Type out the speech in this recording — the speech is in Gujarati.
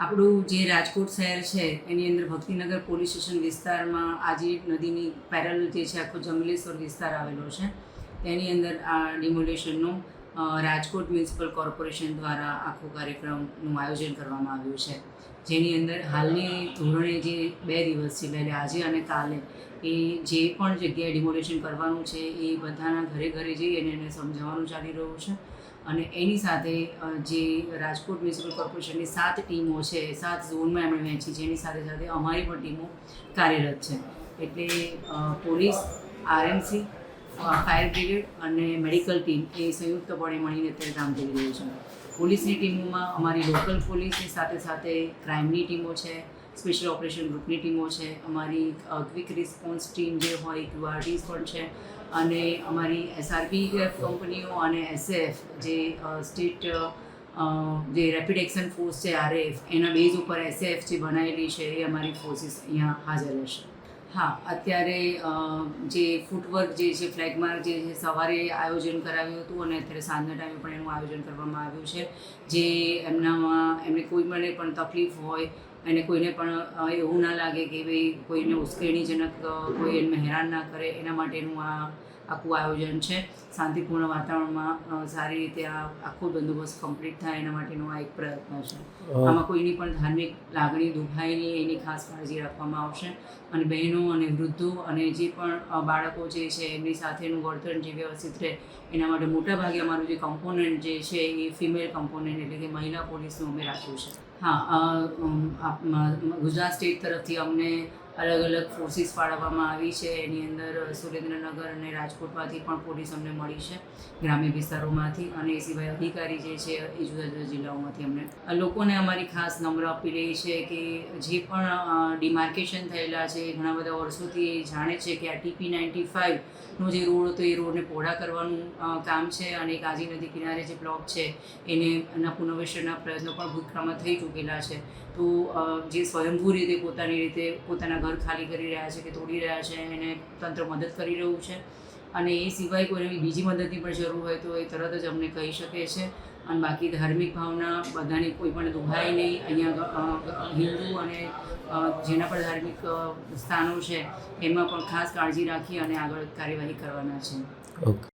આપણું જે રાજકોટ શહેર છે એની અંદર ભક્તિનગર પોલીસ સ્ટેશન વિસ્તારમાં આજી નદીની પેરેલલ જે છે આખો જંગલેશ્વર વિસ્તાર આવેલો છે. તેની અંદર આ ડિમોલેશનનો રાજકોટ મ્યુનિસિપલ કોર્પોરેશન દ્વારા આખો કાર્યક્રમનું આયોજન કરવામાં આવ્યું છે. જેની અંદર હાલની ધોરણે જે 2 દિવસ છે એટલે આજે અને કાલે એ જે પણ જગ્યાએ ડિમોલેશન કરવાનું છે એ બધાના ઘરે ઘરે જઈ અને એને સમજાવવાનું ચાલી રહ્યું છે. અને એની સાથે જે રાજકોટ મ્યુનિસિપલ કોર્પોરેશનની 7 ટીમો છે, 7 ઝોનમાં એમણે વહેંચી છે. એની સાથે સાથે અમારી પણ ટીમો કાર્યરત છે. એટલે પોલીસ, આરએમસી, ફાયર બ્રિગેડ અને મેડિકલ ટીમ એ સંયુક્તપણે મળીને અત્યારે કામ કરી રહ્યું છે. પોલીસની ટીમોમાં અમારી લોકલ પોલીસની સાથે સાથે ક્રાઇમની ટીમો છે, સ્પેશિયલ ઓપરેશન ગ્રુપની ટીમો છે, અમારી ક્વિક રિસ્પોન્સ ટીમ જે હોય QRTs પણ છે, અને અમારી SRPF કંપનીઓ અને SF જે સ્ટેટ જે રેપિડ એક્શન ફોર્સ છે RAF એના બેઝ ઉપર SF જે બનાવેલી છે એ અમારી ફોર્સિસ અહીંયા હાજર રહેશે. હા, અત્યારે જે ફૂટવર્ક જે છે, ફ્લેગમાર્ક જે છે, સવારે આયોજન કરાવ્યું હતું અને અત્યારે સાંજના ટાઈમે પણ એનું આયોજન કરવામાં આવ્યું છે. જે એમને કોઈ પણ તકલીફ હોય અને કોઈને પણ એવું ના લાગે કે ભાઈ કોઈને ઉશ્કેરણીજનક કોઈ એમને હેરાન ના કરે એના માટેનું આ આખું આયોજન છે. શાંતિપૂર્ણ વાતાવરણમાં સારી રીતે આ આખો બંદોબસ્ત કમ્પ્લીટ થાય એના માટેનો આ એક પ્રયત્ન છે. આમાં કોઈની પણ ધાર્મિક લાગણી દુભાય નહીં એની ખાસ કાળજી રાખવામાં આવશે. અને બહેનો અને વૃદ્ધો અને જે પણ બાળકો જે છે એમની સાથેનું વર્તન જે વ્યવસ્થિત રહે એના માટે મોટાભાગે અમારું જે કમ્પોનન્ટ જે છે એ ફિમેલ કમ્પોનન્ટ એટલે કે મહિલા પોલીસનું અમે રાખ્યું છે. હા, ગુજરાત સ્ટેટ તરફથી અમને અલગ અલગ ફોર્સિસ ફાળવવામાં આવી છે. એની અંદર સુરેન્દ્રનગર અને રાજકોટમાંથી પણ પોલીસ અમને મળી છે, ગ્રામ્ય વિસ્તારોમાંથી, અને એ સિવાય અધિકારી જે છે એ જુદા જુદા જિલ્લાઓમાંથી અમને. લોકોને અમારી ખાસ નમ્ર અપીલ એ છે કે જે પણ ડિમાર્કેશન થયેલા છે, ઘણા બધા વર્ષોથી એ જાણે છે કે આ TP95નો જે રોડ હતો એ રોડને પહોળા કરવાનું કામ છે, અને એક આજી નદી કિનારે જે બ્લોક છે એના પુનર્વસનના પ્રયત્નો પણ ભૂતકાળમાં થઈ ચૂકેલા છે. તો જે સ્વયંભૂ રીતે પોતાની રીતે પોતાના ઘર ખાલી કરી રહ્યા છે કે તોડી રહ્યા છે એને તંત્ર મદદ કરી રહ્યું છે. અને એ સિવાય કોઈ બીજી મદદની પણ જરૂર હોય તો એ તરત જ અમને કહી શકે છે. અને બાકી ધાર્મિક ભાવના બધાની કોઈ પણ દુભાય નહીં. અહીંયા હિન્દુ અને જેના પણ ધાર્મિક સ્થાનો છે એમાં પણ ખાસ કાળજી રાખી અને આગળ કાર્યવાહી કરવાના છે. ઓકે.